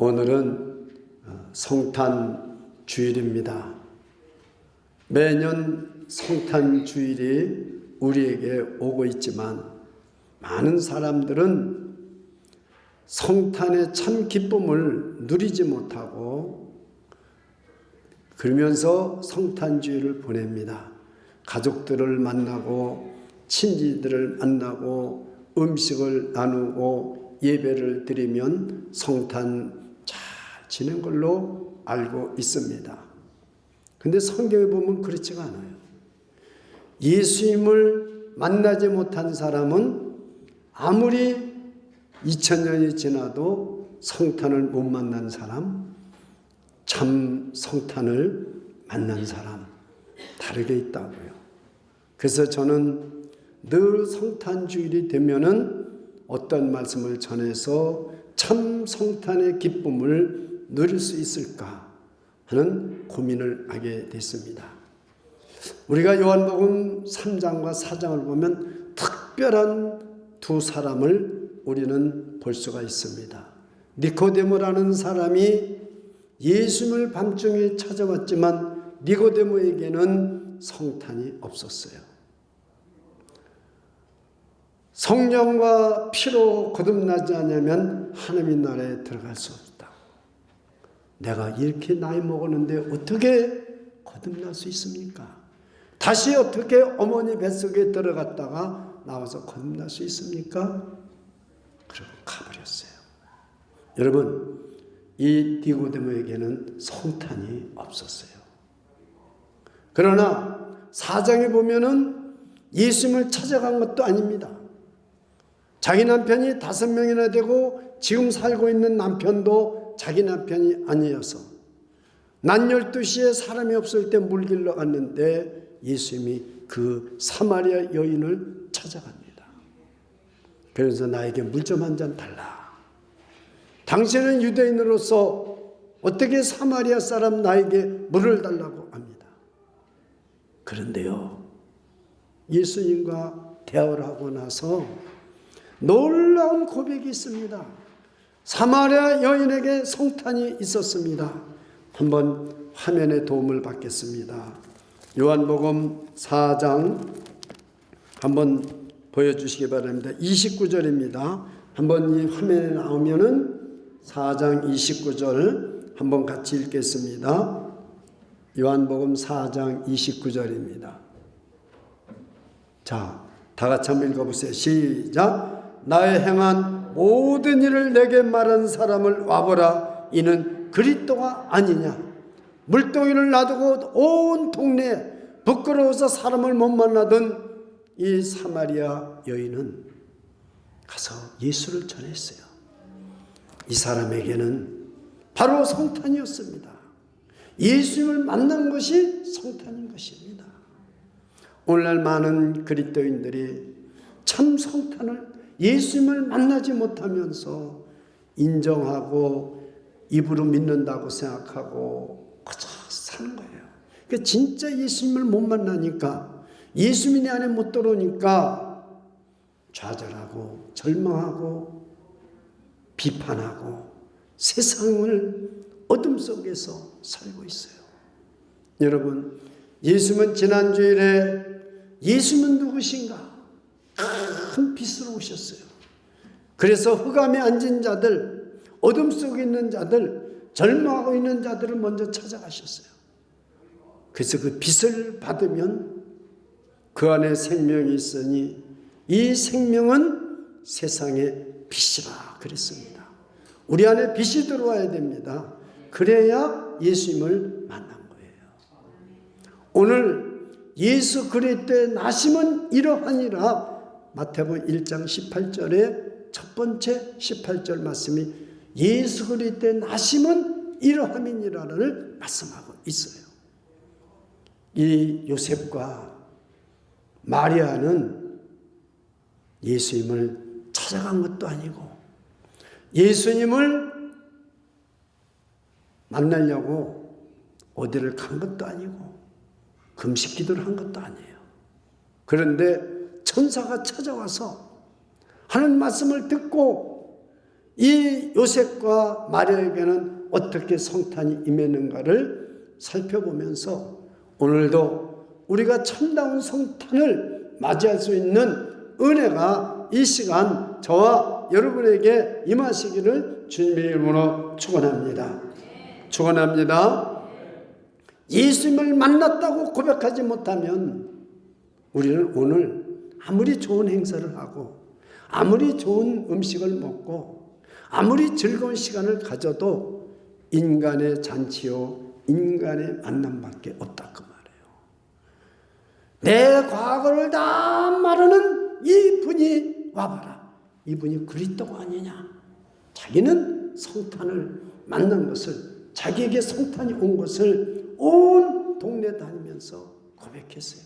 오늘은 성탄 주일입니다. 매년 성탄 주일이 우리에게 오고 있지만 많은 사람들은 성탄의 참 기쁨을 누리지 못하고 그러면서 성탄 주일을 보냅니다. 가족들을 만나고 친지들을 만나고 음식을 나누고 예배를 드리면 성탄 잘 지낸 걸로 알고 있습니다. 근데 성경에 보면 그렇지가 않아요. 예수님을 만나지 못한 사람은 아무리 2000년이 지나도 성탄을 못 만난 사람, 참 성탄을 만난 사람 다르게 있다고요. 그래서 저는 늘 성탄 주일이 되면은 어떤 말씀을 전해서 참 성탄의 기쁨을 누릴 수 있을까 하는 고민을 하게 됐습니다. 우리가 요한복음 3장과 4장을 보면 특별한 두 사람을 우리는 볼 수가 있습니다. 니코데모라는 사람이 예수님을 밤중에 찾아왔지만 니코데모에게는 성탄이 없었어요. 성령과 피로 거듭나지 않으면 하나님의 나라에 들어갈 수 없다. 내가 이렇게 나이 먹었는데 어떻게 거듭날 수 있습니까? 다시 어떻게 어머니 뱃속에 들어갔다가 나와서 거듭날 수 있습니까? 그러고 가버렸어요. 여러분, 이 니고데모에게는 성탄이 없었어요. 그러나 4장에 보면은 예수님을 찾아간 것도 아닙니다. 자기 남편이 5명이나 되고 지금 살고 있는 남편도 자기 남편이 아니어서 낮 12시에 사람이 없을 때 물길로 갔는데 예수님이 그 사마리아 여인을 찾아갑니다. 그래서 나에게 물 좀 한 잔 달라. 당신은 유대인으로서 어떻게 사마리아 사람 나에게 물을 달라고 합니다. 그런데요, 예수님과 대화를 하고 나서 놀라운 고백이 있습니다. 사마리아 여인에게 성탄이 있었습니다. 한번 화면에 도움을 받겠습니다. 요한복음 4장 한번 보여주시기 바랍니다. 29절입니다. 한번 이 화면에 나오면은 4장 29절 한번 같이 읽겠습니다. 요한복음 4장 29절입니다. 자, 다 같이 한번 읽어보세요. 시작. 나의 행한 모든 일을 내게 말한 사람을 와보라. 이는 그리스도가 아니냐. 물동이를 놔두고 온 동네에 부끄러워서 사람을 못 만나던 이 사마리아 여인은 가서 예수를 전했어요. 이 사람에게는 바로 성탄이었습니다. 예수님을 만난 것이 성탄인 것입니다. 오늘날 많은 그리스도인들이 참 성탄을 예수님을 만나지 못하면서 인정하고 입으로 믿는다고 생각하고 그저 사는 거예요. 그러니까 진짜 예수님을 못 만나니까 예수님이 내 안에 못 들어오니까 좌절하고 절망하고 비판하고 세상을 어둠 속에서 살고 있어요. 여러분, 예수님은 지난주일에 예수님은 누구신가? 큰 빛으로 오셨어요. 그래서 흑암에 앉은 자들, 어둠 속에 있는 자들, 절망하고 있는 자들을 먼저 찾아가셨어요. 그래서 그 빛을 받으면 그 안에 생명이 있으니 이 생명은 세상의 빛이라 그랬습니다. 우리 안에 빛이 들어와야 됩니다. 그래야 예수님을 만난 거예요. 오늘 예수 그리스도의 나심은 이러하니라. 마태복음 1장 18절에 첫 번째 18절 말씀이 예수 그리스도의 나심은 이러함이니라를 말씀하고 있어요. 이 요셉과 마리아는 예수님을 찾아간 것도 아니고 예수님을 만나려고 어디를 간 것도 아니고 금식 기도를 한 것도 아니에요. 그런데 천사가 찾아와서 하는 말씀을 듣고 이 요셉과 마리아에게는 어떻게 성탄이 임했는가를 살펴보면서 오늘도 우리가 참다운 성탄을 맞이할 수 있는 은혜가 이 시간 저와 여러분에게 임하시기를 주님의 이름으로 축원합니다. 축원합니다. 예수님을 만났다고 고백하지 못하면 우리는 오늘 아무리 좋은 행사를 하고 아무리 좋은 음식을 먹고 아무리 즐거운 시간을 가져도 인간의 잔치요 인간의 만남밖에 없다 그 말이에요. 내 과거를 다 말하는 이분이 와봐라. 이분이 그리스도가 아니냐. 자기는 성탄을 만난 것을, 자기에게 성탄이 온 것을 온 동네 다니면서 고백했어요.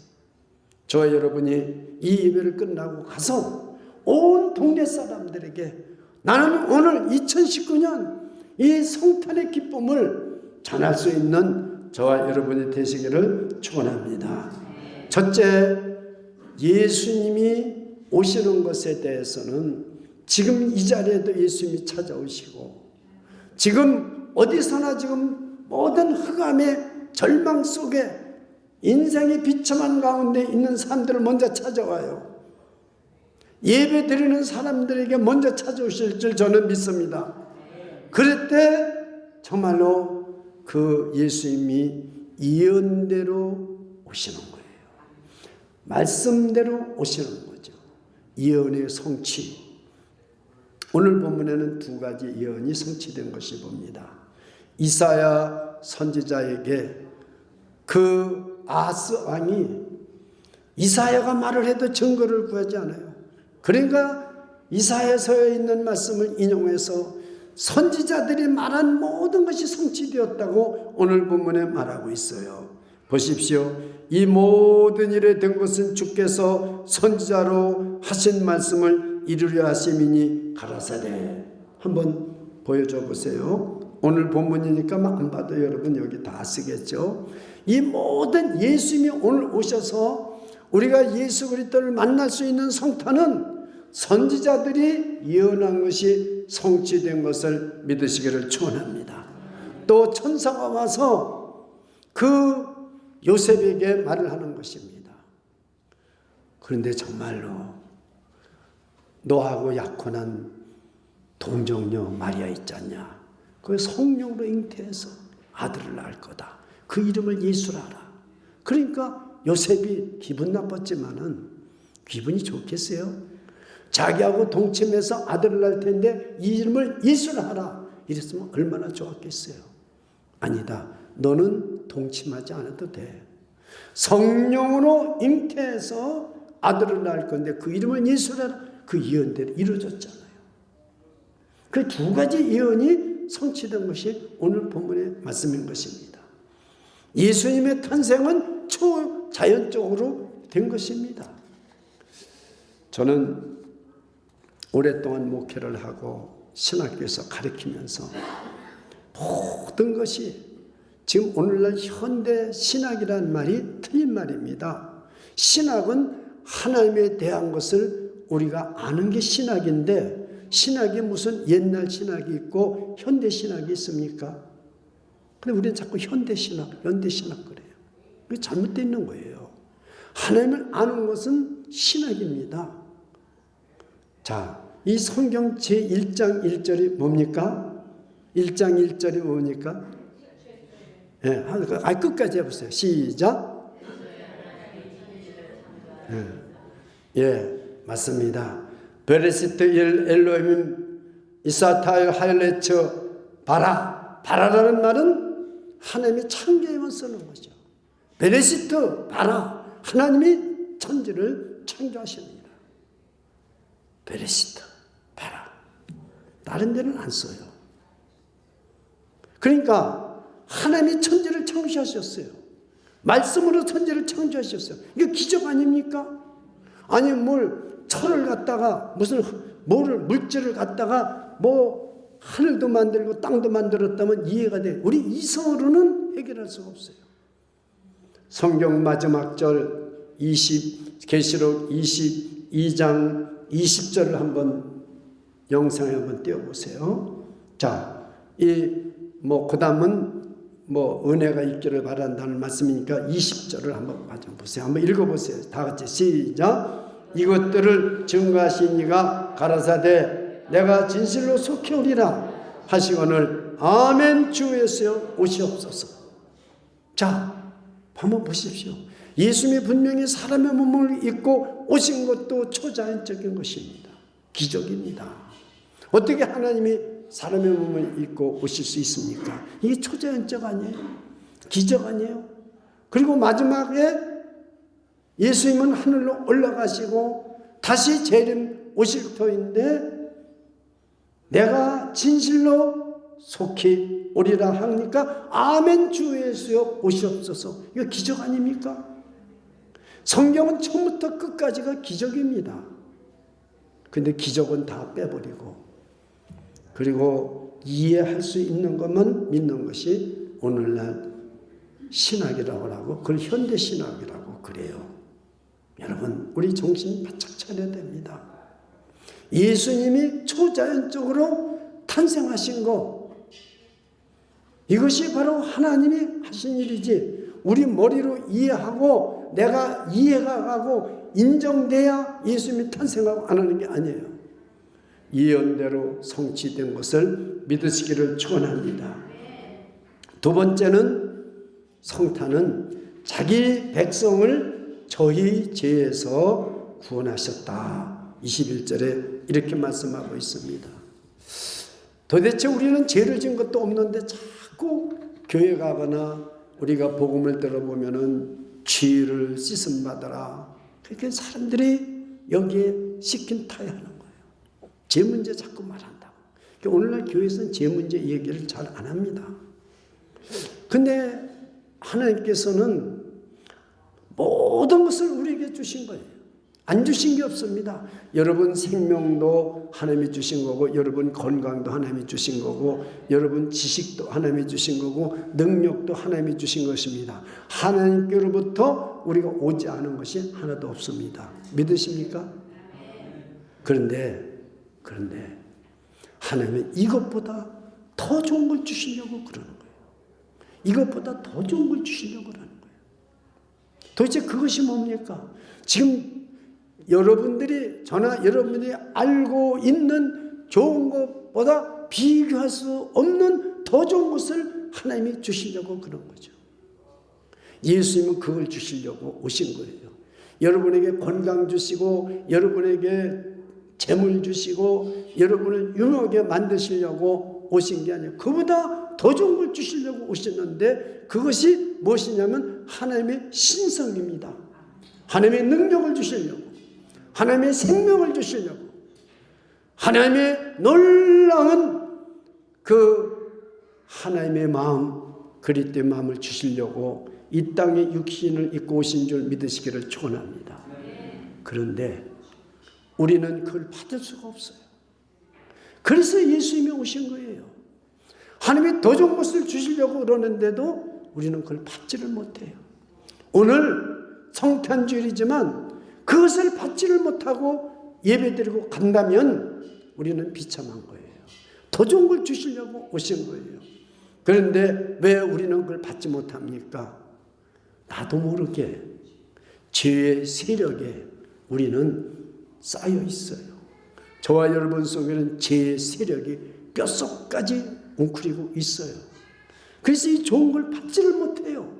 저와 여러분이 이 예배를 끝나고 가서 온 동네 사람들에게 나는 오늘 2019년 이 성탄의 기쁨을 전할 수 있는 저와 여러분이 되시기를 축원합니다. 첫째, 예수님이 오시는 것에 대해서는 지금 이 자리에도 예수님이 찾아오시고 지금 어디서나 지금 모든 흑암의 절망 속에 인생의 비참한 가운데 있는 사람들을 먼저 찾아와요. 예배 드리는 사람들에게 먼저 찾아오실 줄 저는 믿습니다. 그럴 때 정말로 그 예수님이 예언대로 오시는 거예요. 말씀대로 오시는 거죠. 예언의 성취. 오늘 본문에는 두 가지 예언이 성취된 것이 봅니다. 이사야 선지자에게 그 아하스 왕이 이사야가 말을 해도 증거를 구하지 않아요. 그러니까 이사야서에 있는 말씀을 인용해서 선지자들이 말한 모든 것이 성취되었다고 오늘 본문에 말하고 있어요. 보십시오. 이 모든 일에 된 것은 주께서 선지자로 하신 말씀을 이루려 하심이니 가라사대. 한번 보여줘 보세요. 오늘 본문이니까 안 봐도 여러분 여기 다 쓰겠죠. 이 모든 예수님이 오늘 오셔서 우리가 예수 그리스도를 만날 수 있는 성탄은 선지자들이 예언한 것이 성취된 것을 믿으시기를 축원합니다. 또 천사가 와서 그 요셉에게 말을 하는 것입니다. 그런데 정말로 너하고 약혼한 동정녀 마리아 있잖냐. 그 성령으로 잉태해서 아들을 낳을 거다. 그 이름을 예수라 하라. 그러니까 요셉이 기분 나빴지만은 기분이 좋겠어요? 자기하고 동침해서 아들을 낳을 텐데 이 이름을 예수라 하라. 이랬으면 얼마나 좋았겠어요? 아니다. 너는 동침하지 않아도 돼. 성령으로 잉태해서 아들을 낳을 건데 그 이름을 예수라 하라. 그 예언대로 이루어졌잖아요. 그 두 가지 예언이 성취된 것이 오늘 본문의 말씀인 것입니다. 예수님의 탄생은 초자연적으로 된 것입니다. 저는 오랫동안 목회를 하고 신학교에서 가르치면서 모든 것이 지금 오늘날 현대 신학이라는 말이 틀린 말입니다. 신학은 하나님에 대한 것을 우리가 아는 게 신학인데 신학이 무슨 옛날 신학이 있고 현대 신학이 있습니까? 근데 우리는 자꾸 현대 신학, 현대 신학 그래요. 그게 잘못되어 있는 거예요. 하나님을 아는 것은 신학입니다. 자, 이 성경 제1장 1절이 뭡니까? 1장 1절이 뭡니까? 예, 끝까지 해보세요. 시작. 예, 맞습니다. 베레시트 일 엘로힘 이사타일 하일레처 바라. 바라라는 말은 하나님이 창조에만 쓰는 거죠. 베레시트 바라. 하나님이 천지를 창조하십니다. 베레시트 바라. 다른 데는 안 써요. 그러니까 하나님이 천지를 창조하셨어요. 말씀으로 천지를 창조하셨어요. 이게 기적 아닙니까? 아니 철을 갖다가 무슨 물질을 갖다가 하늘도 만들고 땅도 만들었다면 이해가 돼. 우리 이성으로는 해결할 수가 없어요. 성경 마지막 절 계시록 22장 20절을 한번 영상에 한번 띄워보세요. 자, 그 다음은 은혜가 있기를 바란다는 말씀이니까 20절을 한번 보세요. 한번 읽어보세요. 다 같이 시작. 이것들을 증거하신 이가 가라사대 내가 진실로 속히 오리라 하시거늘 아멘 주 예수여 오시옵소서. 자, 한번 보십시오. 예수님이 분명히 사람의 몸을 입고 오신 것도 초자연적인 것입니다. 기적입니다. 어떻게 하나님이 사람의 몸을 입고 오실 수 있습니까? 이게 초자연적 아니에요? 기적 아니에요? 그리고 마지막에 예수님은 하늘로 올라가시고 다시 재림 오실 터인데 내가 진실로 속히 오리라 하니까 아멘 주 예수여 오시옵소서. 이거 기적 아닙니까? 성경은 처음부터 끝까지가 기적입니다. 근데 기적은 다 빼버리고 그리고 이해할 수 있는 것만 믿는 것이 오늘날 신학이라고 하고 그걸 현대신학이라고 그래요. 여러분 우리 정신 바짝 차려야 됩니다. 예수님이 초자연적으로 탄생하신 거 이것이 바로 하나님이 하신 일이지 우리 머리로 이해하고 내가 이해가 가고 인정돼야 예수님이 탄생하고 안 하는 게 아니에요. 예언대로 성취된 것을 믿으시기를 축원합니다. 두 번째는 성탄은 자기 백성을 저희 죄에서 구원하셨다. 21절에 이렇게 말씀하고 있습니다. 도대체 우리는 죄를 지은 것도 없는데 자꾸 교회 가거나 우리가 복음을 들어보면은 죄를 씻음 받아라. 그러니까 사람들이 여기에 시킨 타야 하는 거예요. 죄 문제 자꾸 말한다고. 그러니까 오늘날 교회에서는 죄 문제 얘기를 잘 안 합니다. 근데 하나님께서는 모든 것을 우리에게 주신 거예요. 안 주신 게 없습니다. 여러분 생명도 하나님이 주신 거고 여러분 건강도 하나님이 주신 거고 여러분 지식도 하나님이 주신 거고 능력도 하나님이 주신 것입니다. 하나님께로부터 우리가 오지 않은 것이 하나도 없습니다. 믿으십니까? 그런데 하나님은 이것보다 더 좋은 걸 주시려고 그러는 거예요. 이것보다 더 좋은 걸 주시려고 그러는 거예요. 도대체 그것이 뭡니까? 지금 여러분들이 여러분들이 알고 있는 좋은 것보다 비교할 수 없는 더 좋은 것을 하나님이 주시려고 그런 거죠. 예수님은 그걸 주시려고 오신 거예요. 여러분에게 건강 주시고 여러분에게 재물 주시고 여러분을 유명하게 만드시려고 오신 게 아니에요. 그보다 더 좋은 걸 주시려고 오셨는데 그것이 무엇이냐면 하나님의 신성입니다. 하나님의 능력을 주시려고 하나님의 생명을 주시려고 하나님의 놀라운 그 하나님의 마음 그리스도의 마음을 주시려고 이 땅에 육신을 입고 오신 줄 믿으시기를 축원합니다. 그런데 우리는 그걸 받을 수가 없어요. 그래서 예수님이 오신 거예요. 하나님이 더 좋은 것을 주시려고 그러는데도 우리는 그걸 받지를 못해요. 오늘 성탄주일이지만 그것을 받지를 못하고 예배드리고 간다면 우리는 비참한 거예요. 더 좋은 걸 주시려고 오신 거예요. 그런데 왜 우리는 그걸 받지 못합니까? 나도 모르게 죄의 세력에 우리는 쌓여 있어요. 저와 여러분 속에는 죄의 세력이 뼛속까지 웅크리고 있어요. 그래서 이 좋은 걸 받지를 못해요.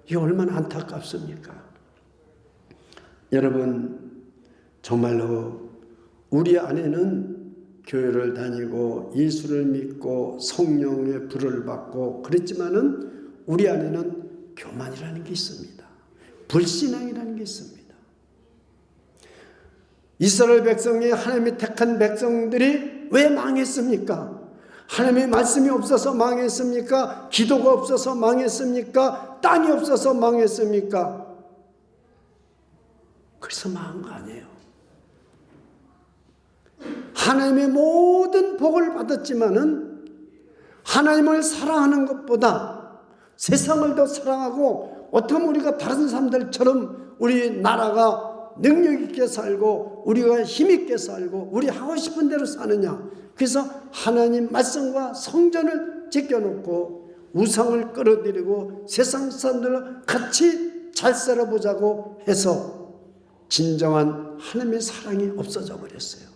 이게 얼마나 안타깝습니까? 여러분 정말로 우리 안에는 교회를 다니고 예수를 믿고 성령의 불을 받고 그랬지만은 우리 안에는 교만이라는 게 있습니다. 불신앙이라는 게 있습니다. 이스라엘 백성이 하나님이 택한 백성들이 왜 망했습니까? 하나님의 말씀이 없어서 망했습니까? 기도가 없어서 망했습니까? 땅이 없어서 망했습니까? 그래서 망한 거 아니에요. 하나님의 모든 복을 받았지만은 하나님을 사랑하는 것보다 세상을 더 사랑하고 어떻게 우리가 다른 사람들처럼 우리 나라가 능력 있게 살고 우리가 힘 있게 살고 우리 하고 싶은 대로 사느냐. 그래서 하나님 말씀과 성전을 지켜놓고 우상을 끌어들이고 세상 사람들과 같이 잘 살아보자고 해서 진정한 하나님의 사랑이 없어져 버렸어요.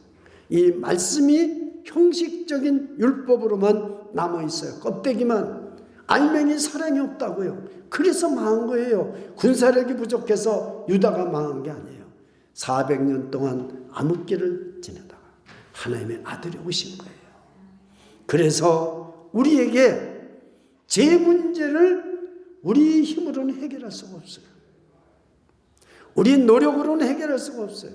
이 말씀이 형식적인 율법으로만 남아있어요. 껍데기만. 알맹이 사랑이 없다고요. 그래서 망한 거예요. 군사력이 부족해서 유다가 망한 게 아니에요. 400년 동안 암흑기를 지내다가 하나님의 아들이 오신 거예요. 그래서 우리에게 제 문제를 우리 힘으로는 해결할 수가 없어요. 우리 노력으로는 해결할 수가 없어요.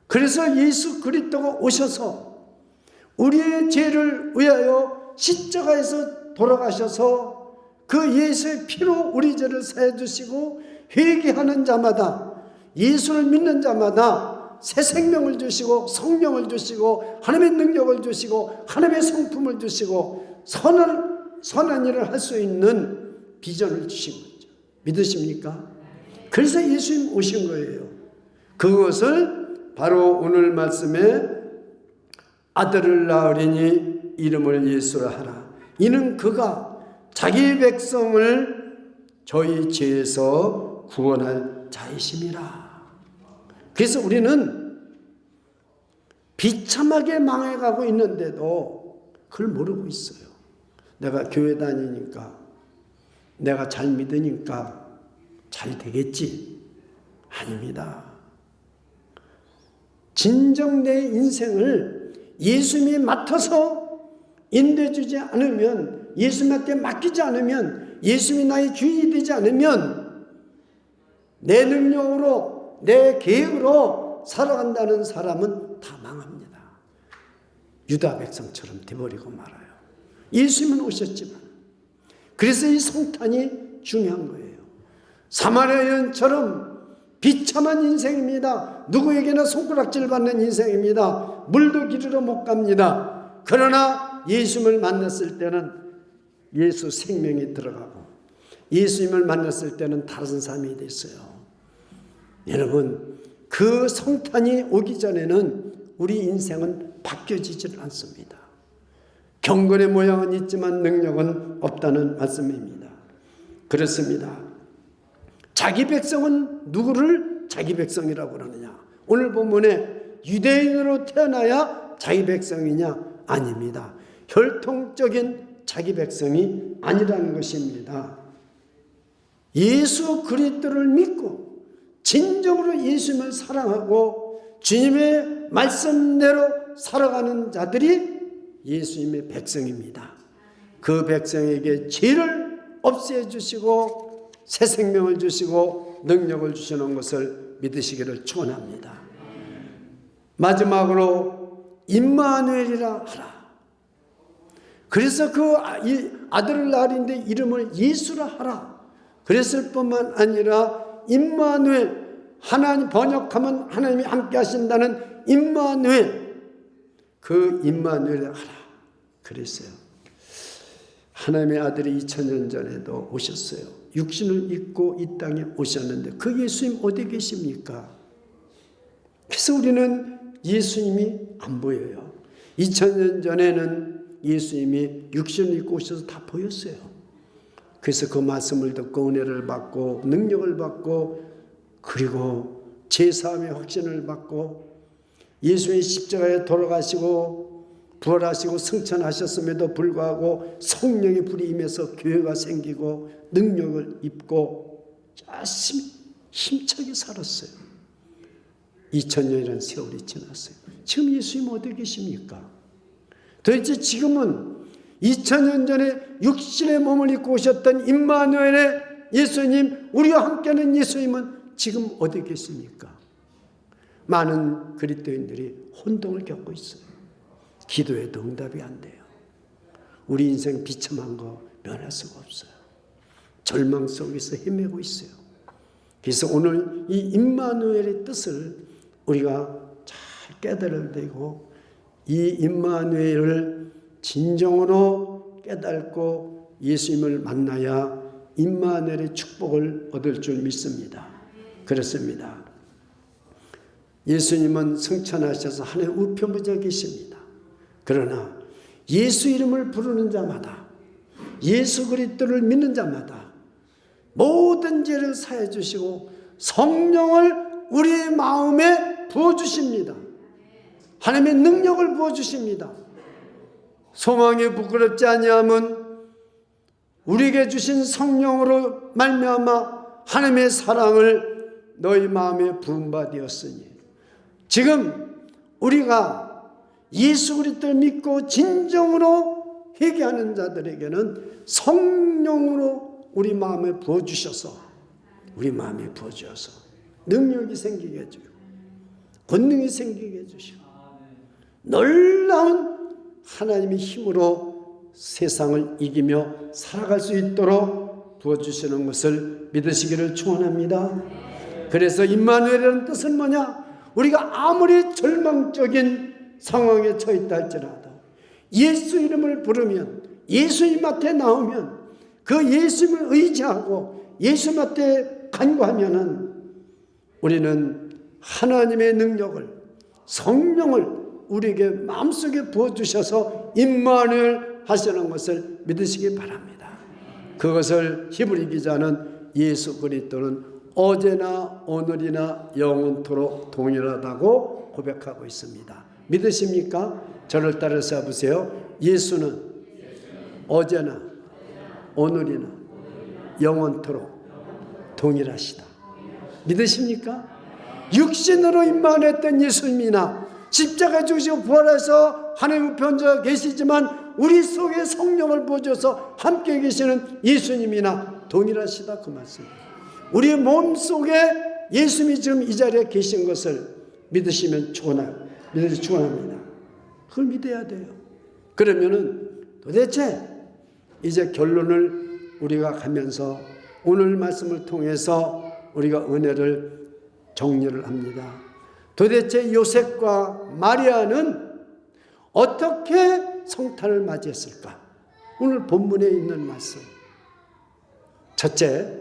그래서 예수 그리스도가 오셔서 우리의 죄를 위하여 십자가에서 돌아가셔서 그 예수의 피로 우리 죄를 사해 주시고 회개하는 자마다 예수를 믿는 자마다 새 생명을 주시고 성령을 주시고 하나님의 능력을 주시고 하나님의 성품을 주시고 선한 일을 할 수 있는 비전을 주신 거죠. 믿으십니까? 그래서 예수님 오신 거예요. 그것을 바로 오늘 말씀에 아들을 낳으리니 이름을 예수라 하라. 이는 그가 자기 백성을 저희 죄에서 구원할 자이심이라. 그래서 우리는 비참하게 망해가고 있는데도 그걸 모르고 있어요. 내가 교회 다니니까, 내가 잘 믿으니까 잘 되겠지. 아닙니다. 진정 내 인생을 예수님이 맡아서 인도해주지 않으면, 예수님한테 맡기지 않으면, 예수님이 나의 주인이 되지 않으면 내 능력으로 내 계획으로 살아간다는 사람은 다 망합니다. 유다 백성처럼 돼버리고 말아요. 예수님은 오셨지만. 그래서 이 성탄이 중요한 거예요. 사마리아 여인처럼 비참한 인생입니다. 누구에게나 손가락질 받는 인생입니다. 물도 기르러 못 갑니다. 그러나 예수님을 만났을 때는 예수 생명이 들어가고 예수님을 만났을 때는 다른 삶이 됐어요. 여러분, 그 성탄이 오기 전에는 우리 인생은 바뀌어지질 않습니다. 경건의 모양은 있지만 능력은 없다는 말씀입니다. 그렇습니다. 자기 백성은 누구를 자기 백성이라고 그러느냐? 오늘 본문에 유대인으로 태어나야 자기 백성이냐? 아닙니다. 혈통적인 자기 백성이 아니라는 것입니다. 예수 그리스도를 믿고 진정으로 예수님을 사랑하고 주님의 말씀대로 살아가는 자들이 예수님의 백성입니다. 그 백성에게 죄를 없애주시고 새 생명을 주시고 능력을 주시는 것을 믿으시기를 축원합니다. 마지막으로 임마누엘이라 하라. 그래서 그 아들을 낳으리는데 이름을 예수라 하라. 그랬을 뿐만 아니라 임마누엘, 하나님 번역하면 하나님이 함께 하신다는 임마누엘, 그 임마누엘을 하라 그랬어요. 하나님의 아들이 2000년 전에도 오셨어요. 육신을 입고 이 땅에 오셨는데 그 예수님 어디 계십니까? 그래서 우리는 예수님이 안 보여요. 2000년 전에는 예수님이 육신을 입고 오셔서 다 보였어요. 그래서 그 말씀을 듣고 은혜를 받고 능력을 받고 그리고 제사함의 확신을 받고 예수님이 십자가에 돌아가시고 부활하시고 승천하셨음에도 불구하고 성령의 불이 임해서 교회가 생기고 능력을 입고 힘차게 살았어요. 2000년이라는 세월이 지났어요. 지금 예수님 어디 계십니까? 도대체 지금은 2000년 전에 육신의 몸을 입고 오셨던 임마누엘의 예수님, 우리와 함께하는 예수님은 지금 어디 계십니까? 많은 그리스도인들이 혼동을 겪고 있어요. 기도에도 응답이 안 돼요. 우리 인생 비참한 거 면할 수가 없어요. 절망 속에서 헤매고 있어요. 그래서 오늘 이 임마누엘의 뜻을 우리가 잘 깨달아야 되고 이 임마누엘을 진정으로 깨닫고 예수님을 만나야 임마누엘의 축복을 얻을 줄 믿습니다. 그렇습니다. 예수님은 승천하셔서 하나님 우편부에 계십니다. 그러나 예수 이름을 부르는 자마다, 예수 그리스도를 믿는 자마다 모든 죄를 사해 주시고 성령을 우리 마음에 부어주십니다. 하나님의 능력을 부어주십니다. 소망에 부끄럽지 아니함은 우리에게 주신 성령으로 말미암아 하나님의 사랑을 너희 마음에 부은 바 되었으니, 지금 우리가 예수 그리스도를 믿고 진정으로 회개하는 자들에게는 성령으로 우리 마음에 부어주셔서, 우리 마음에 부어주셔서 능력이 생기게 해주고 권능이 생기게 해주시고 놀라운 하나님의 힘으로 세상을 이기며 살아갈 수 있도록 부어주시는 것을 믿으시기를 축원합니다. 그래서 임마누엘이라는 뜻은 뭐냐? 우리가 아무리 절망적인 상황에 처했다 할지라도 예수 이름을 부르면, 예수님 앞에 나오면, 그 예수님을 의지하고 예수님 앞에 간구하면은 우리는 하나님의 능력을, 성령을 우리에게 마음속에 부어주셔서 임마누엘 하시는 것을 믿으시기 바랍니다. 그것을 히브리 기자는 예수 그리스도는 어제나 오늘이나 영원토록 동일하다고 고백하고 있습니다. 믿으십니까? 저를 따라서 보세요. 예수는 어제나 오늘이나 영원토록 동일하시다. 믿으십니까? 육신으로 임만했던 예수님이나 십자가 죽으시고 부활해서 하나님 우편에 계시지만 우리 속에 성령을 부어줘서 함께 계시는 예수님이나 동일하시다, 그 말씀입니다. 우리 몸속에 예수님이 지금 이 자리에 계신 것을 믿으시면 축원합니다. 그걸 믿어야 돼요. 그러면은 도대체 이제 결론을 우리가 가면서 오늘 말씀을 통해서 우리가 은혜를 정리를 합니다. 도대체 요셉과 마리아는 어떻게 성탄을 맞이했을까? 오늘 본문에 있는 말씀. 첫째,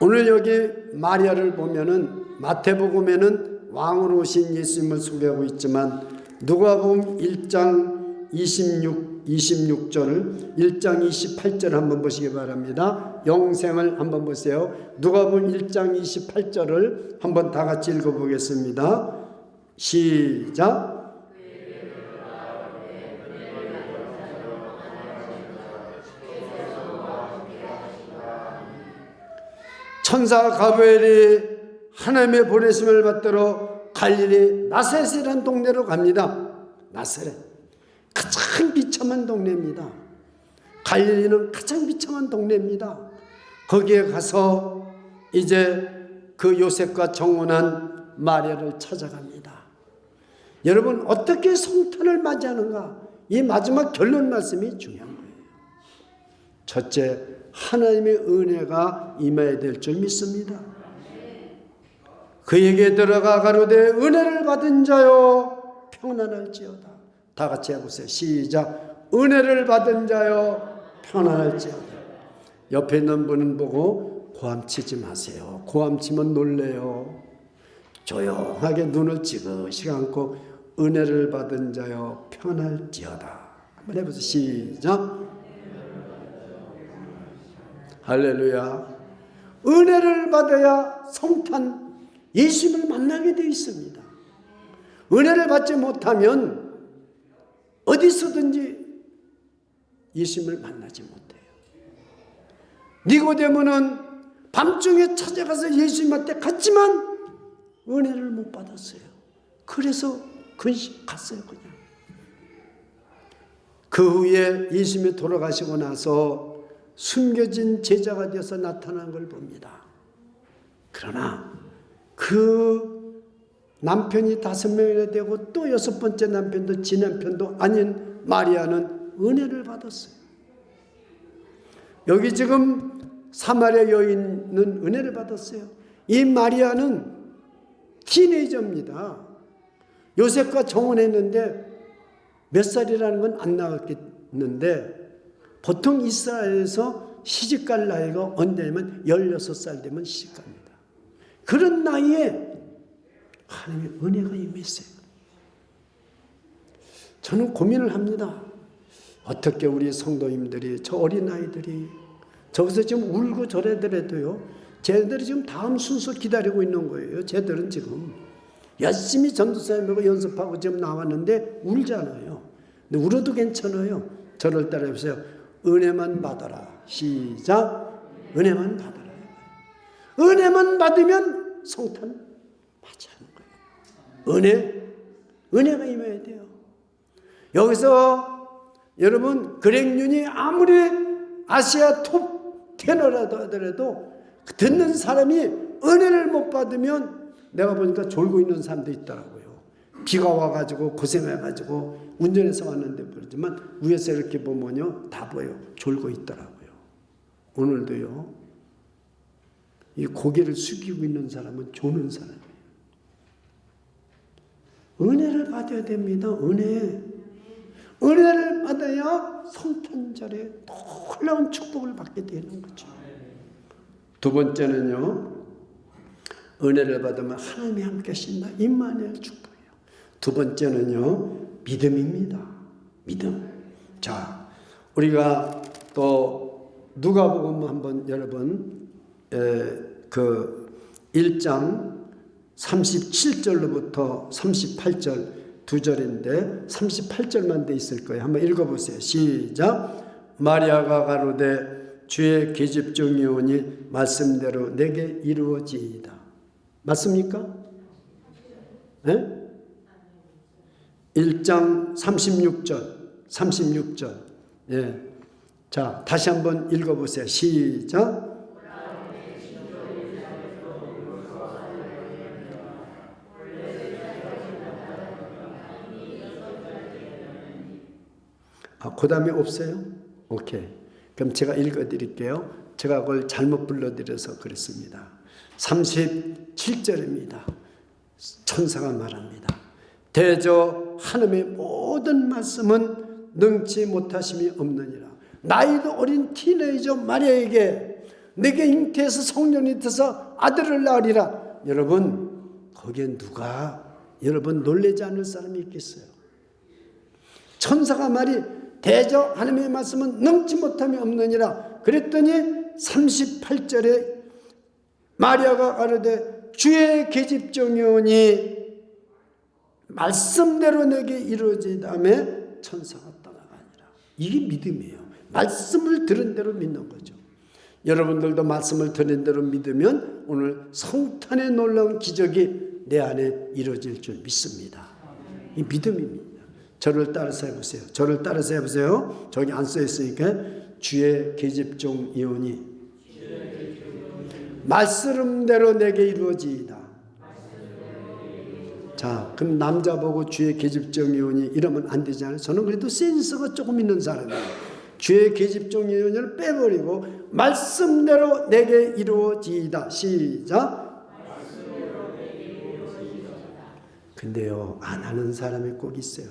오늘 여기 마리아를 보면은 마태복음에는 왕으로 오신 예수님을 소개하고 있지만 누가복음 1장 26절을 1장 28절 한번 보시기 바랍니다. 영생을 한번 보세요. 누가복음 1장 28절을 한번 다 같이 읽어보겠습니다. 시작. 천사 가브리엘이 하나님의 보내심을 받들어 갈릴리 나사렛이라는 동네로 갑니다. 나사렛, 가장 비참한 동네입니다. 갈릴리는 가장 비참한 동네입니다. 거기에 가서 이제 그 요셉과 정혼한 마리아를 찾아갑니다. 여러분, 어떻게 성탄을 맞이하는가? 이 마지막 결론 말씀이 중요한 거예요. 첫째, 하나님의 은혜가 임해야 될 줄 믿습니다. 그에게 들어가 가로되 은혜를 받은 자여 평안할지어다. 다 같이 해보세요. 시작. 은혜를 받은 자여 평안할지어다. 옆에 있는 분은 보고 고함치지 마세요. 고함치면 놀래요. 조용하게 눈을 찌그시 감고 은혜를 받은 자여 평안할지어다. 한번 해보세요. 시작. 할렐루야. 은혜를 받아야 성탄 예수님을 만나게 되어 있습니다. 은혜를 받지 못하면 어디서든지 예수님을 만나지 못해요. 니고데모는 밤중에 찾아가서 예수님한테 갔지만 은혜를 못 받았어요. 그래서 근심 갔어요. 그냥. 그 후에 예수님이 돌아가시고 나서 숨겨진 제자가 되어서 나타난 걸 봅니다. 그러나 그 남편이 5명이나 되고 또 6번째 남편도 지 남편도 아닌 마리아는 은혜를 받았어요. 여기 지금 사마리아 여인은 은혜를 받았어요. 이 마리아는 티네이저입니다. 요셉과 정혼했는데 몇 살이라는 건 안 나왔겠는데 보통 이스라엘에서 시집갈 나이가 언제냐면 16살 되면 시집갑니다. 그런 나이에 하나님의 은혜가 임했어요. 저는 고민을 합니다. 어떻게 우리 성도님들이, 저 어린아이들이 저기서 지금 울고 저래더라도요, 쟤들이 지금 다음 순서 기다리고 있는 거예요. 쟤들은 지금 열심히 전도사님하고 연습하고 지금 나왔는데 울잖아요. 근데 울어도 괜찮아요. 저를 따라해보세요. 은혜만 받아라. 시작. 은혜만 받아라. 은혜만 받으면 성탄 맞이 하는 거예요. 은혜가 임해야 돼요. 여기서 여러분 그렉윤이 아무리 아시아 톱 테너라도 하더라도 듣는 사람이 은혜를 못 받으면, 내가 보니까 졸고 있는 사람도 있더라고요. 비가 와가지고 고생해가지고 운전해서 왔는데 그러지만 위에서 이렇게 보면요 다 보여. 졸고 있더라고요. 오늘도요, 이 고개를 숙이고 있는 사람은 조는 사람이에요. 은혜를 받아야 됩니다. 은혜를 받아야 성탄절에 놀라운 축복을 받게 되는 거죠. 두 번째는요, 은혜를 받으면 하나님이 함께 하신다. 임마누엘 축복이에요. 두 번째는요, 믿음입니다. 믿음. 자, 우리가 또 누가복음 한번 여러분 그 1장 37절로부터 38절 두 절인데 38절만 돼 있을 거예요. 한번 읽어보세요. 시작. 마리아가 가로되 주의 계집종이 오니 말씀대로 내게 이루어지이다. 맞습니까? 네? 1장 36절. 예. 자, 다시 한번 읽어보세요. 시작. 그 다음에 없어요? 오케이. 그럼 제가 읽어드릴게요. 제가 그걸 잘못 불러드려서 그랬습니다. 37절입니다. 천사가 말합니다. 대저 하나님의 모든 말씀은 능치 못하심이 없느니라. 나이도 어린 티네이저 마리아에게 내게 잉태해서 성령이 터서 아들을 낳으리라. 여러분, 거기에 누가 여러분 놀라지 않을 사람이 있겠어요? 천사가 말이 대저 하나님의 말씀은 능치 못함이 없느니라. 그랬더니 38절에 마리아가 가로되 주의 계집종이 오니 말씀대로 내게 이루어지다며 천사가 떠나가니라. 이게 믿음이에요. 말씀을 들은 대로 믿는 거죠. 여러분들도 말씀을 들은 대로 믿으면 오늘 성탄의 놀라운 기적이 내 안에 이루어질 줄 믿습니다. 이 믿음입니다. 저를 따라서 해보세요. 저를 따라서 해보세요. 저기 안 써있으니까 주의 계집종 이오니 말씀대로 내게 이루어지이다. 자, 그럼 남자 보고 주의 계집종 이오니 이러면 안 되잖아요. 저는 그래도 센스가 조금 있는 사람이에요. 주의 계집종 이오니를 빼버리고 말씀대로 내게 이루어지이다. 시작. 근데요, 안 하는 사람이 꼭 있어요.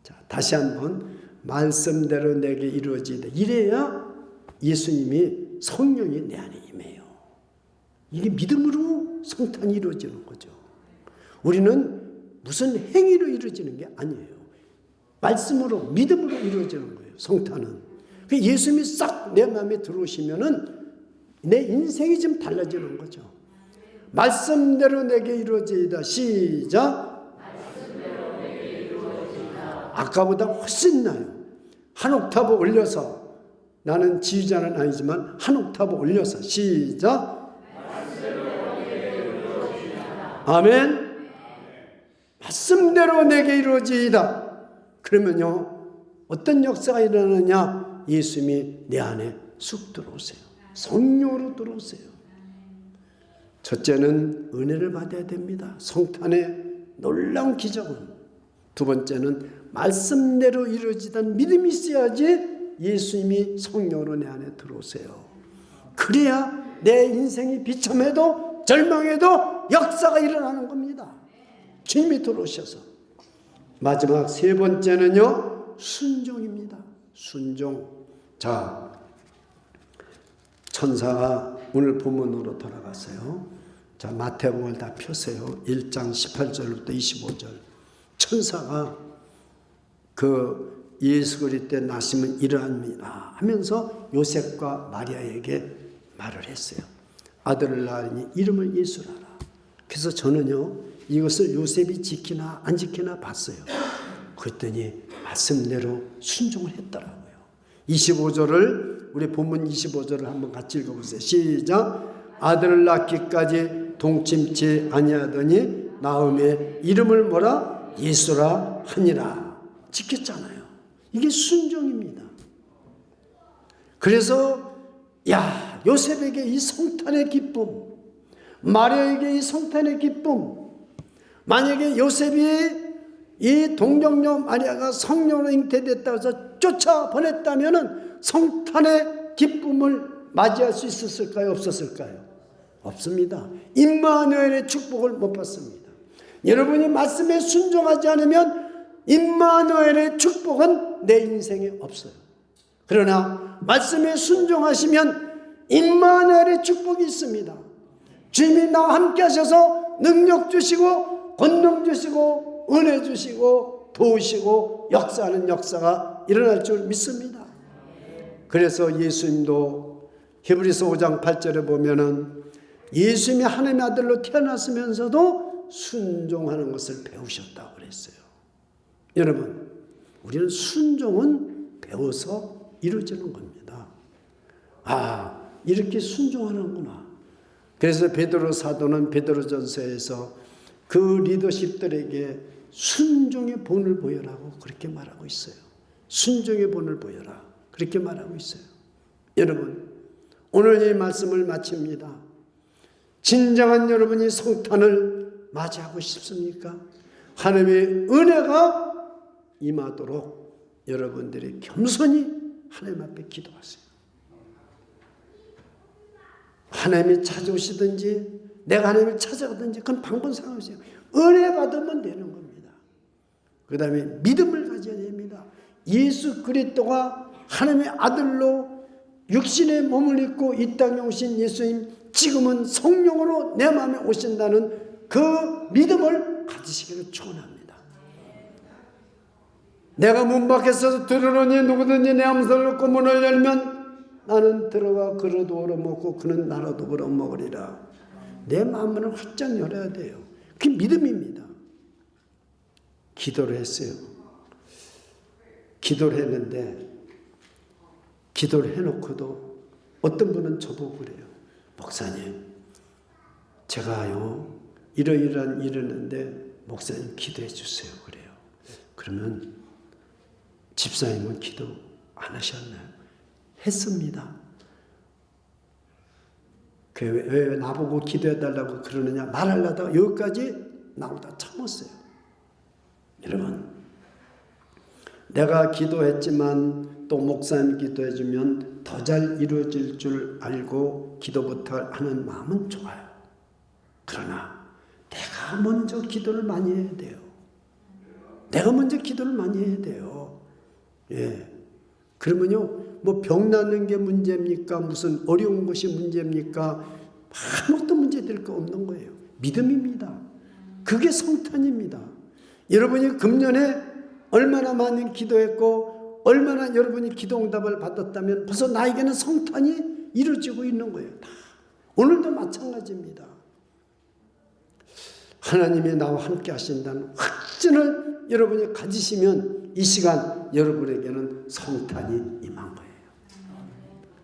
자, 다시 한번 말씀대로 내게 이루어지다. 이래야 예수님이 성령이 내 안에 임해요. 이게 믿음으로 성탄이 이루어지는 거죠. 우리는 무슨 행위로 이루어지는 게 아니에요. 말씀으로 믿음으로 이루어지는 거예요. 성탄은. 예수님이 싹 내 마음에 들어오시면은 내 인생이 좀 달라지는 거죠. 말씀대로 내게 이루어지다. 시작. 아까보다 훨씬 나요. 한 옥타브 올려서, 나는 지휘자는 아니지만 한 옥타브 올려서 시작. 아멘. 말씀대로 내게 이루어지이다. 그러면요, 어떤 역사가 일어나느냐? 예수님이 내 안에 쑥 들어오세요. 성령으로 들어오세요. 첫째는 은혜를 받아야 됩니다. 성탄의 놀라운 기적은. 두 번째는 말씀대로 이루어지던 믿음이 있어야지 예수님이 성령으로 내 안에 들어오세요. 그래야 내 인생이 비참해도 절망해도 역사가 일어나는 겁니다. 주님이 들어오셔서. 마지막 세 번째는요, 순종입니다. 순종. 자, 천사가 오늘 본문으로 돌아갔어요. 자, 마태복음을 다 펴세요. 1장 18절부터 25절. 천사가 그 예수 그리스도의 나심은 이러합니다 하면서 요셉과 마리아에게 말을 했어요. 아들을 낳으니 이름을 예수라 하라. 그래서 저는요, 이것을 요셉이 지키나 안 지키나 봤어요. 그랬더니 말씀대로 순종을 했더라고요. 25절을, 우리 본문 25절을 한번 같이 읽어보세요. 시작. 아들을 낳기까지 동침치 아니하더니 나음에 이름을 뭐라? 예수라 하니라. 지켰잖아요. 이게 순종입니다. 그래서 요셉에게 이 성탄의 기쁨, 마리아에게 이 성탄의 기쁨, 만약에 요셉이 이 동정녀 마리아가 성령으로 잉태됐다고 해서 쫓아보냈다면 성탄의 기쁨을 맞이할 수 있었을까요? 없었을까요? 없습니다. 임마누엘의 축복을 못 받습니다. 여러분이 말씀에 순종하지 않으면 임마누엘의 축복은 내 인생에 없어요. 그러나 말씀에 순종하시면 임마누엘의 축복이 있습니다. 주님이 나와 함께 하셔서 능력 주시고 권능 주시고 은혜 주시고 도우시고 역사하는 역사가 일어날 줄 믿습니다. 그래서 예수님도 히브리서 5장 8절에 보면은 예수님이 하나님의 아들로 태어났으면서도 순종하는 것을 배우셨다고 그랬어요. 여러분, 우리는 순종은 배워서 이루어지는 겁니다. 이렇게 순종하는구나. 그래서 베드로 사도는 베드로전서에서 그 리더십들에게 순종의 본을 보여라고 그렇게 말하고 있어요. 순종의 본을 보여라. 그렇게 말하고 있어요. 여러분, 오늘 이 말씀을 마칩니다. 진정한 여러분이 성탄을 맞이하고 싶습니까? 하나님의 은혜가 임하도록 여러분들이 겸손히 하나님 앞에 기도하세요. 하나님이 찾아오시든지 내가 하나님을 찾아가든지 그건 방법 상관없어요. 은혜 받으면 되는 겁니다. 그 다음에 믿음을 가져야 됩니다. 예수 그리스도가 하나님의 아들로 육신의 몸을 입고 이 땅에 오신 예수님, 지금은 성령으로 내 마음에 오신다는 그 믿음을 가지시기를 축원합니다. 내가 문 밖에서 들으노니 누구든지 내 음성을 듣고 문을 열면 나는 들어가 그릇도 얻어먹고 그는 나라도 얻어먹으리라. 내 마음을 활짝 열어야 돼요. 그게 믿음입니다. 기도를 했어요. 기도를 했는데 기도를 해놓고도 어떤 분은 저보고 그래요. 목사님, 제가요 이러이러한 일이었는데 목사님 기도해 주세요 그래요. 그러면 집사님은 기도 안 하셨나요? 했습니다. 왜 나보고 기도해달라고 그러느냐 말하려다가 여기까지 나오다 참았어요. 여러분, 내가 기도했지만 또 목사님 기도해주면 더 잘 이루어질 줄 알고 기도부터 하는 마음은 좋아요. 그러나 내가 먼저 기도를 많이 해야 돼요. 내가 먼저 기도를 많이 해야 돼요. 그러면요, 뭐 병 낫는 게 문제입니까? 무슨 어려운 것이 문제입니까? 아무것도 문제될 거 없는 거예요. 믿음입니다. 그게 성탄입니다. 여러분이 금년에 얼마나 많이 기도했고 얼마나 여러분이 기도응답을 받았다면 벌써 나에게는 성탄이 이루어지고 있는 거예요. 다. 오늘도 마찬가지입니다. 하나님이 나와 함께 하신다는 확신을 여러분이 가지시면 이 시간 여러분에게는 성탄이 임한 거예요.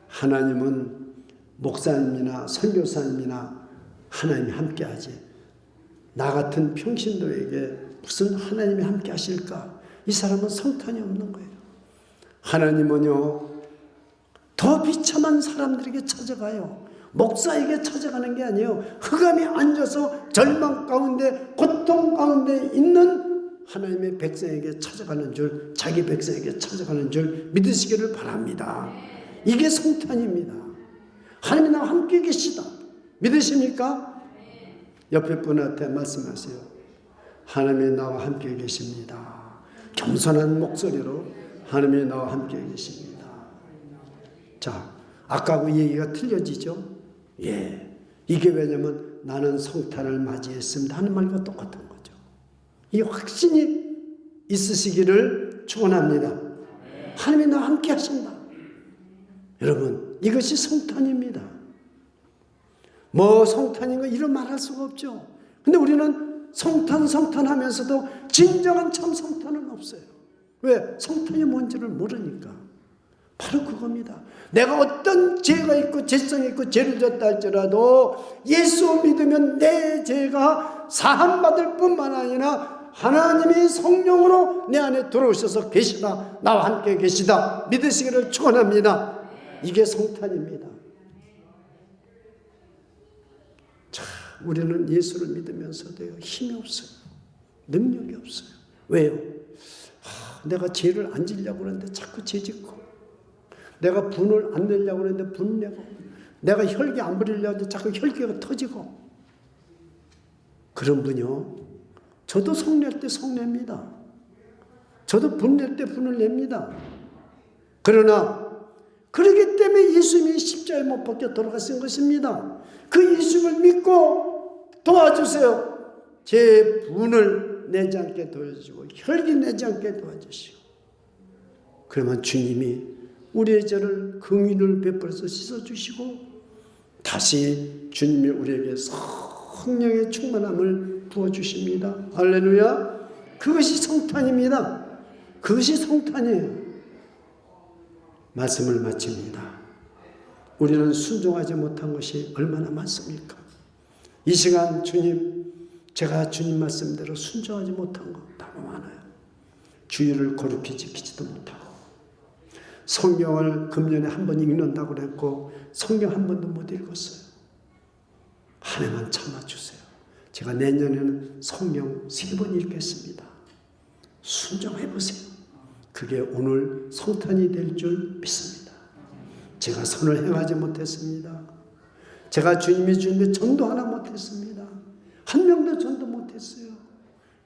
하나님은 목사님이나 선교사님이나 하나님이 함께 하지, 나 같은 평신도에게 무슨 하나님이 함께 하실까? 이 사람은 성탄이 없는 거예요. 하나님은요, 더 비참한 사람들에게 찾아가요. 목사에게 찾아가는 게 아니에요. 흑암에 앉아서 절망 가운데 고통 가운데 있는 하나님의 백성에게 찾아가는 줄, 자기 백성에게 찾아가는 줄 믿으시기를 바랍니다. 이게 성탄입니다. 하나님이 나와 함께 계시다. 믿으십니까? 옆에 분한테 말씀하세요. 하나님이 나와 함께 계십니다. 겸손한 목소리로 하나님이 나와 함께 계십니다. 자, 아까 그 얘기가 틀려지죠? 이게 왜냐면 나는 성탄을 맞이했습니다 하는 말과 똑같은 거죠. 이 확신이 있으시기를 축원합니다. 하나님이 나와 함께 하신다. 여러분, 이것이 성탄입니다. 뭐 성탄인 거 이런 말할 수가 없죠. 근데 우리는 성탄 하면서도 진정한 참 성탄은 없어요. 왜? 성탄이 뭔지를 모르니까. 바로 그겁니다. 내가 어떤 죄가 있고 죄성이 있고 죄를 졌다 할지라도 예수 믿으면 내 죄가 사함받을 뿐만 아니라 하나님이 성령으로 내 안에 들어오셔서 계시다, 나와 함께 계시다 믿으시기를 축원합니다. 이게 성탄입니다. 자, 우리는 예수를 믿으면서도요, 힘이 없어요. 능력이 없어요. 왜요? 내가 죄를 안 지려고 그러는데 자꾸 죄 짓고, 내가 분을 안 내려고 그러는데 분 내고, 내가 혈기 안 부리려고 하는데 자꾸 혈기가 터지고. 그런 분이요, 저도 성낼 때 성냅니다. 저도 분 낼 때 분을 냅니다. 그러나 그렇기 때문에 예수님이 십자가에 못 박혀 돌아가신 것입니다. 그 예수님을 믿고 도와주세요. 제 분을 내지 않게 도와주시고 혈기 내지 않게 도와주시고, 그러면 주님이 우리의 죄를 긍휼을 베풀어서 씻어주시고 다시 주님이 우리에게 성령의 충만함을 부어주십니다. 할렐루야. 그것이 성탄입니다. 그것이 성탄이에요. 말씀을 마칩니다. 우리는 순종하지 못한 것이 얼마나 많습니까? 이 시간 주님, 제가 주님 말씀대로 순종하지 못한 것 너무 많아요. 주의를 거룩히 지키지도 못하고, 성경을 금년에 한 번 읽는다고 그랬고 성경 한 번도 못 읽었어요. 한 해만 참아주세요. 제가 내년에는 성경 3번 읽겠습니다. 순종해보세요. 그게 오늘 성탄이 될 줄 믿습니다. 제가 선을 행하지 못했습니다. 제가 주님이 주님의 전도 하나 못했습니다. 한 명도 전도 못했어요.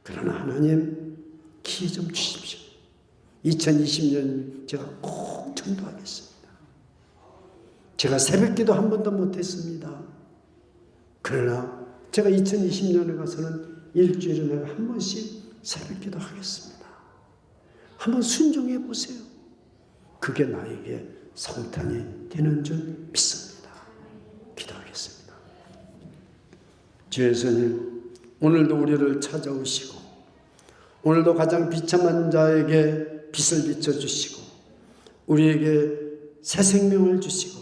그러나 하나님 기회 좀 주십시오. 2020년 제가 꼭 전도하겠습니다. 제가 새벽기도 한 번도 못했습니다. 그러나 제가 2020년에 가서는 일주일에 내가 한 번씩 새벽기도 하겠습니다. 한번 순종해 보세요. 그게 나에게 성탄이 되는 줄 믿습니다. 기도하겠습니다. 주 예수님, 오늘도 우리를 찾아오시고 오늘도 가장 비참한 자에게 빛을 비춰주시고 우리에게 새 생명을 주시고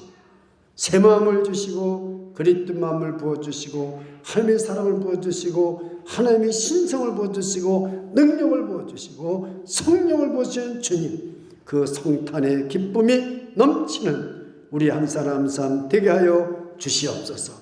새 마음을 주시고 그리스도 마음을 부어주시고 하나님의 사랑을 부어주시고 하나님의 신성을 부어주시고 능력을 부어주시고 성령을 부어주시는 주님, 그 성탄의 기쁨이 넘치는 우리 한 사람 한 사람 되게 하여 주시옵소서.